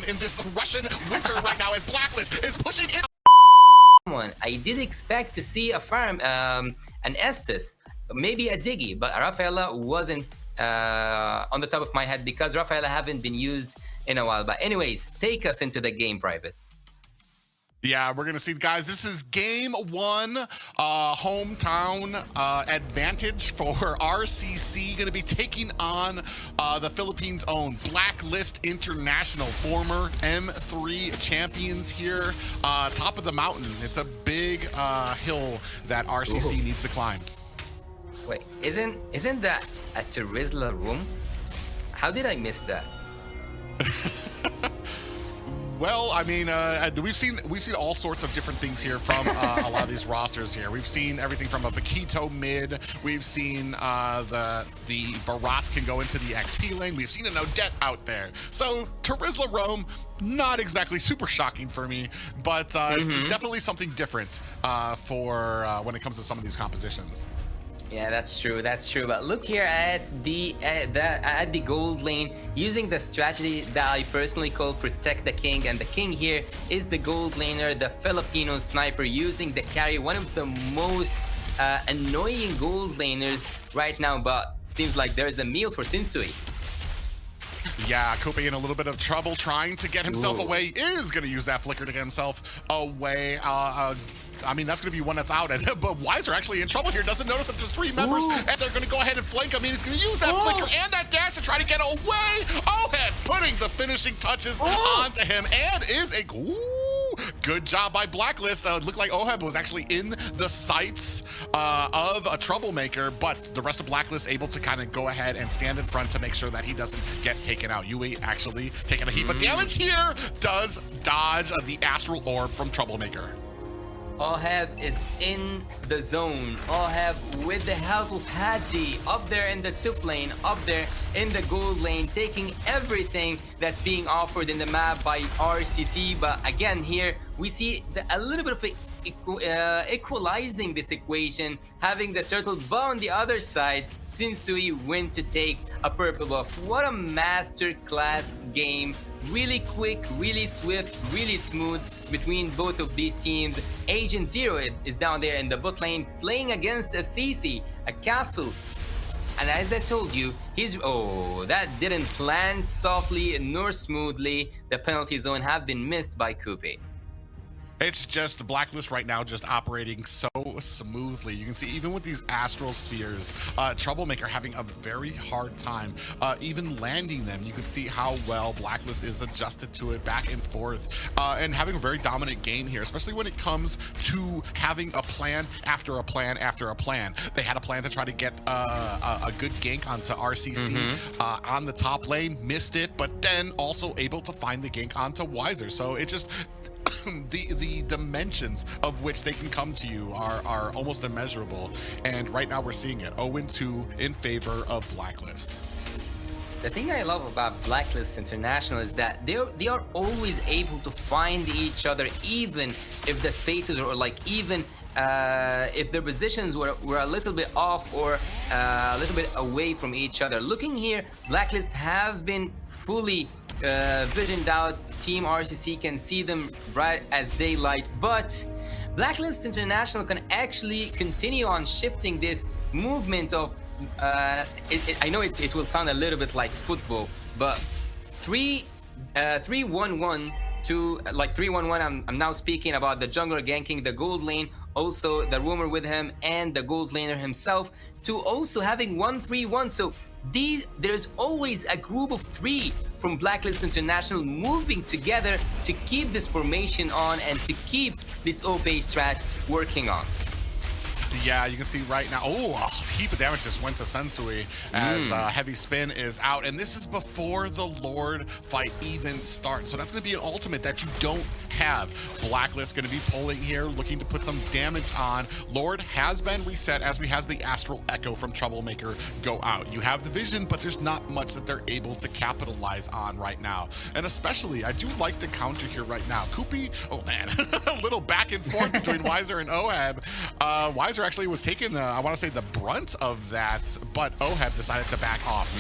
in this Russian winter right now as Blacklist is pushing in. I did expect to see a farm, an Estes, maybe a Diggy, but Rafaela wasn't on the top of my head because Rafaela haven't been used in a while. But anyways, take us into the game, Private. Yeah, we're gonna see, guys. This is game one, hometown advantage for RCC. Gonna be taking on the Philippines' own Blacklist International, former M3 champions here, top of the mountain. It's a big hill that RCC needs to climb. Wait, isn't that a Terizla room? How did I miss that? Well, I mean, we've seen all sorts of different things here from a lot of these rosters here. We've seen everything from a Bakito mid. We've seen the Barats can go into the XP lane. We've seen an Odette out there. So Terizla Rome, not exactly super shocking for me, but it's definitely something different for when it comes to some of these compositions. Yeah, that's true. That's true. But look here at the gold lane, using the strategy that I personally call protect the king, and the king here is the gold laner, the Filipino sniper, using the carry, one of the most annoying gold laners right now. But seems like there's a meal for Sinsui. Yeah, Coupe in a little bit of trouble trying to get himself away. Is going to use that flicker to get himself away. I mean, that's going to be one that's out. But Wiser actually in trouble here. Doesn't notice that there's three members, and they're going to go ahead and flank him. I mean, he's going to use that flicker and that dash to try to get away. Oheb putting the finishing touches onto him, and is a good job by Blacklist. It looked like Oheb was actually in the sights of a troublemaker, but the rest of Blacklist able to kind of go ahead and stand in front to make sure that he doesn't get taken out. Yui actually taking a heap of damage here, does dodge the Astral Orb from Troublemaker. Oheb is in the zone. Oheb, with the help of Haji, up there in the top lane, up there in the gold lane, taking everything that's being offered in the map by RCC. But again, here we see a little bit of equalizing this equation, having the turtle, but on the other side, Sinsui went to take a purple buff. What a masterclass game. Really quick, really swift, really smooth between both of these teams. Agent Zero is down there in the bot lane playing against a CC, a castle. And as I told you, that didn't land softly nor smoothly. The penalty zone have been missed by Coupe. It's just the Blacklist right now just operating so smoothly. You can see even with these astral spheres, Troublemaker having a very hard time even landing them. You can see how well Blacklist is adjusted to it back and forth, and having a very dominant game here, especially when it comes to having a plan after a plan after a plan. They had a plan to try to get a good gank onto RCC on the top lane, missed it, but then also able to find the gank onto Wiser. So it just the dimensions of which they can come to you are almost immeasurable, and right now we're seeing it 0-2 in favor of Blacklist. The thing I love about Blacklist International is that they are always able to find each other, even if the spaces or even if their positions were a little bit off or a little bit away from each other. Looking here, Blacklist have been fully visioned out. Team RCC can see them bright as daylight, but Blacklist International can actually continue on shifting this movement of I know it will sound a little bit like football, but 3-1-1 to like 3-1-1. I'm now speaking about the jungler ganking the gold lane, also the roamer with him, and the gold laner himself, to also having 1-3-1. So there's always a group of three from Blacklist International moving together to keep this formation on and to keep this OP strat working on. Yeah, you can see right now, a heap of damage just went to Sensui as Heavy Spin is out, and this is before the Lord fight even starts. So that's going to be an ultimate that you don't have. Blacklist going to be pulling here, looking to put some damage on. Lord has been reset as we has the Astral Echo from Troublemaker go out. You have the vision, but there's not much that they're able to capitalize on right now. And especially, I do like the counter here right now. Koopy, oh man, a little back and forth between Weiser and Oheb. Weiser actually was taking, I want to say, the brunt of that, but Oheb decided to back off.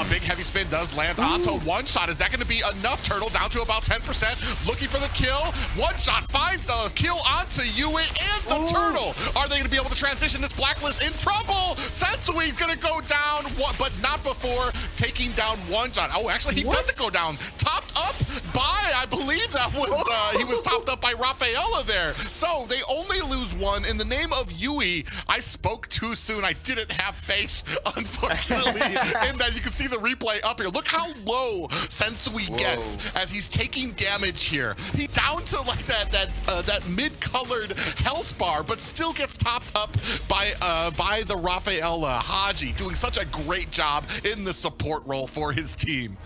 Big heavy spin does land onto one shot. Is that going to be enough? Turtle down to about 10%, looking for the kill. One shot finds a kill onto Yui and the Turtle. Are they going to be able to transition this Blacklist in trouble? Sensui's going to go down, but not before taking down one shot. Oh, actually, he doesn't go down. Topped up by, I believe that was, he was topped up by Rafaela there. So they only lose one. In the name of Yui, I spoke too soon. I didn't have faith, unfortunately, in that. You can see the replay up here. Look how low Sensui gets as he's taking damage here. He's down to like that mid-colored health bar, but still gets topped up by the Rafaela. Haji doing such a great job in the support role for his team.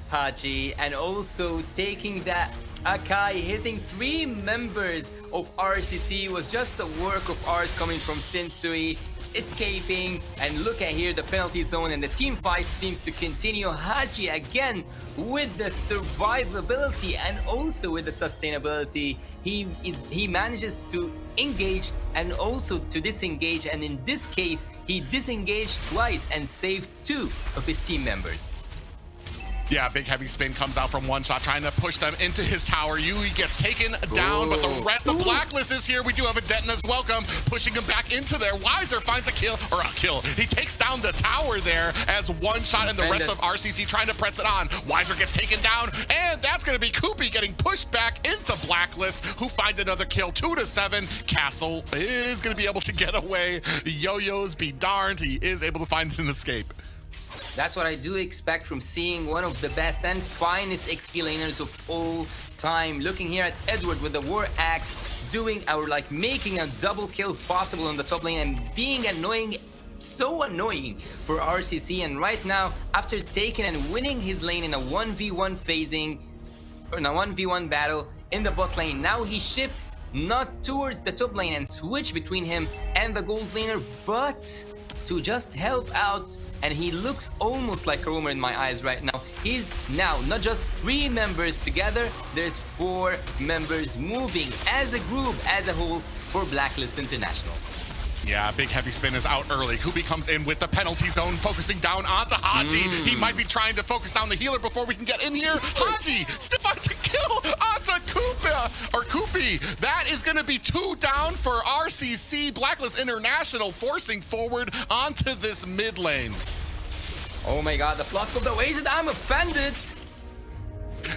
Haji, and also taking that Akai, hitting 3 members of RCC was just a work of art coming from Sensui. Escaping, and look at here the penalty zone, and the team fight seems to continue. Haji again with the survivability and also with the sustainability. He manages to engage and also to disengage, and in this case he disengaged twice and saved 2 of his team members. Yeah, big heavy spin comes out from one shot, trying to push them into his tower. Yui gets taken down, but the rest of Blacklist is here. We do have a Detona's welcome, pushing him back into there. Weiser finds a kill, or a kill. He takes down the tower there as one shot, and the rest of RCC trying to press it on. Weiser gets taken down, and that's going to be Koopy getting pushed back into Blacklist, who find another kill. 2-7. Castle is going to be able to get away. Yo-Yos be darned, he is able to find an escape. That's what I do expect from seeing one of the best and finest XP laners of all time. Looking here at Edward with the War Axe, doing our, making a double kill possible on the top lane and being annoying, so annoying for RCC. And right now, after taking and winning his lane in a 1v1 phasing, or in a 1v1 battle in the bot lane, now he shifts not towards the top lane and switch between him and the gold laner, but to just help out, and he looks almost like a roamer in my eyes right now. He's now not just 3 members together, there's 4 members moving as a group, as a whole, for Blacklist International. Yeah, big heavy spin is out early. Koopy comes in with the penalty zone, focusing down onto Haji. He might be trying to focus down the healer before we can get in here. Haji still finds a kill onto Koopy. That is going to be 2 down for RCC. Blacklist International forcing forward onto this mid lane. Oh my god, the flask of the wasted. I'm offended.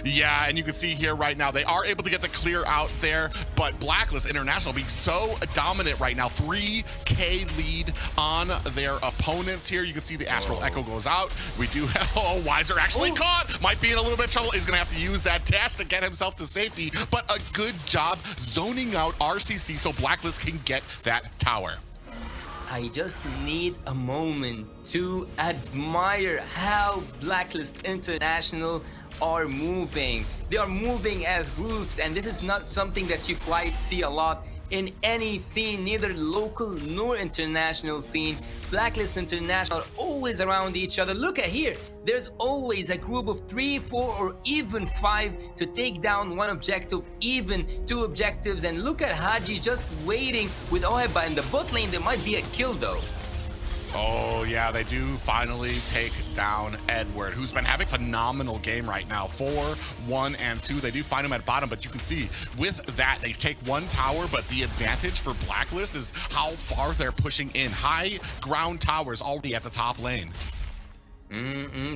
Yeah, and you can see here right now, they are able to get the clear out there, but Blacklist International being so dominant right now, 3K lead on their opponents here. You can see the Astral Echo goes out. We do have, Weiser actually caught, might be in a little bit of trouble, is gonna have to use that dash to get himself to safety, but a good job zoning out RCC so Blacklist can get that tower. I just need a moment to admire how Blacklist International are moving. They are moving as groups, and this is not something that you quite see a lot in any scene, neither local nor international scene. Blacklist International are always around each other. Look at here, there's always a group of 3, 4, or even 5 to take down one objective, even 2 objectives. And look at Haji just waiting with Oheba in the bot lane. There might be a kill though. Oh yeah, they do finally take down Edward, who's been having a phenomenal game right now. 4, 1, and 2. They do find him at bottom, but you can see with that, they take 1 tower, but the advantage for Blacklist is how far they're pushing in. High ground towers already at the top lane.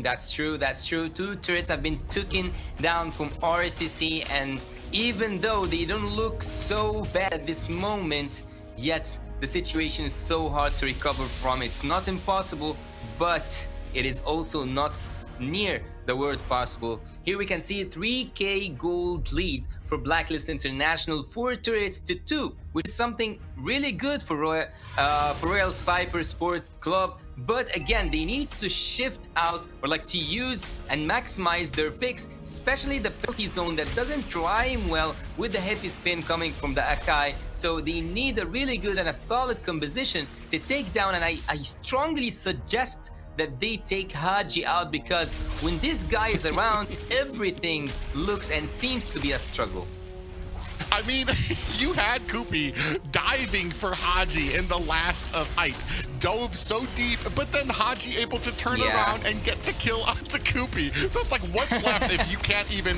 That's true, that's true. 2 turrets have been taken down from RCC, and even though they don't look so bad at this moment, yet the situation is so hard to recover from. It's not impossible, but it is also not near the word possible. Here we can see a 3K gold lead for Blacklist International, 4 turrets to 2, which is something really good for Royal Cybersports Club. But again, they need to shift out or like to use and maximize their picks, especially the penalty zone that doesn't rhyme well with the heavy spin coming from the Akai. So they need a really good and a solid composition to take down, and I strongly suggest that they take Haji out, because when this guy is around, everything looks and seems to be a struggle. I mean, you had Kupi diving for Haji in the last fight. Dove so deep, but then Haji able to turn around and get the kill onto Kupi. So it's like, what's left if you can't even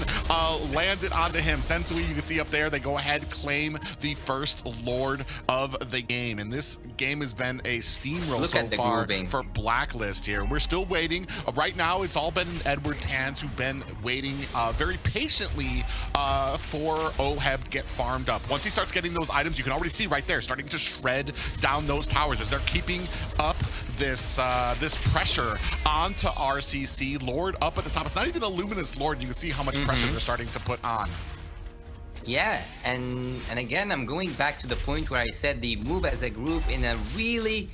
land it onto him? Sensui, you can see up there, they go ahead, claim the first Lord of the game. And this game has been a steamroll so far for Blacklist here. We're still waiting. Right now, it's all been in Edward's hands, who've been waiting very patiently for Oheb get farmed up. Once he starts getting those items, you can already see right there, starting to shred down those towers as they're keeping up this this pressure onto RCC. Lord up at the top. It's not even a luminous Lord. You can see how much pressure they're starting to put on. Yeah, and again, I'm going back to the point where I said they move as a group in a really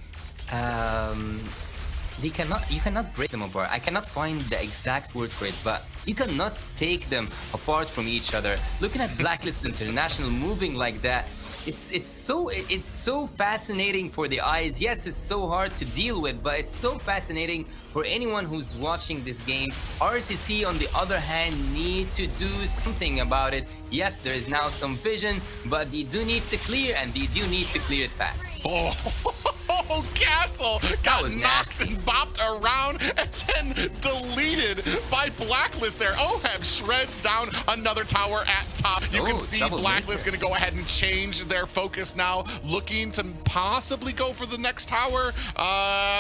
you cannot break them apart. I cannot find the exact word for it, but you cannot take them apart from each other. Looking at Blacklist International moving like that, it's so fascinating for the eyes. Yes, it's so hard to deal with, but it's so fascinating for anyone who's watching this game. RCC, on the other hand, need to do something about it. Yes, there is now some vision, but they do need to clear, and they do need to clear it fast. Oh, Castle got knocked and bopped around and then deleted by Blacklist there. Oheb shreds down another tower at top. You can see Blacklist going to go ahead and change their focus now, looking to possibly go for the next tower.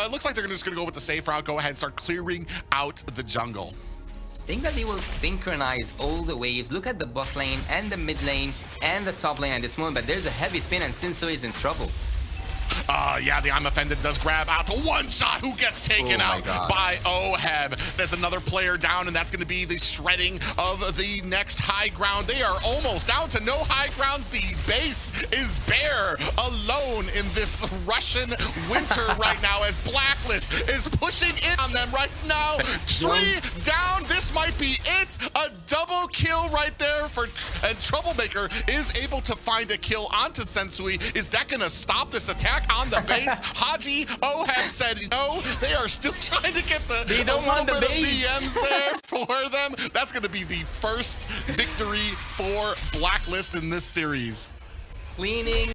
Looks like they're just going to go with the safe route, go ahead and start clearing out the jungle. I think that they will synchronize all the waves. Look at the bot lane and the mid lane and the top lane at this moment, but there's a heavy spin and Sensui is in trouble. Yeah, the I'm Offended does grab out to one shot. Who gets taken out by Oheb? There's another player down, and that's going to be the shredding of the next high ground. They are almost down to no high grounds. The base is bare, alone in this Russian winter right now, as Blacklist is pushing in on them right now. 3 down. This might be it. A double kill right there and Troublemaker is able to find a kill onto Sensui. Is that going to stop this attack on the base? Haji, Oheb said no. They are still trying to get a little bit of BMs there for them. That's going to be the first victory for Blacklist in this series. Cleaning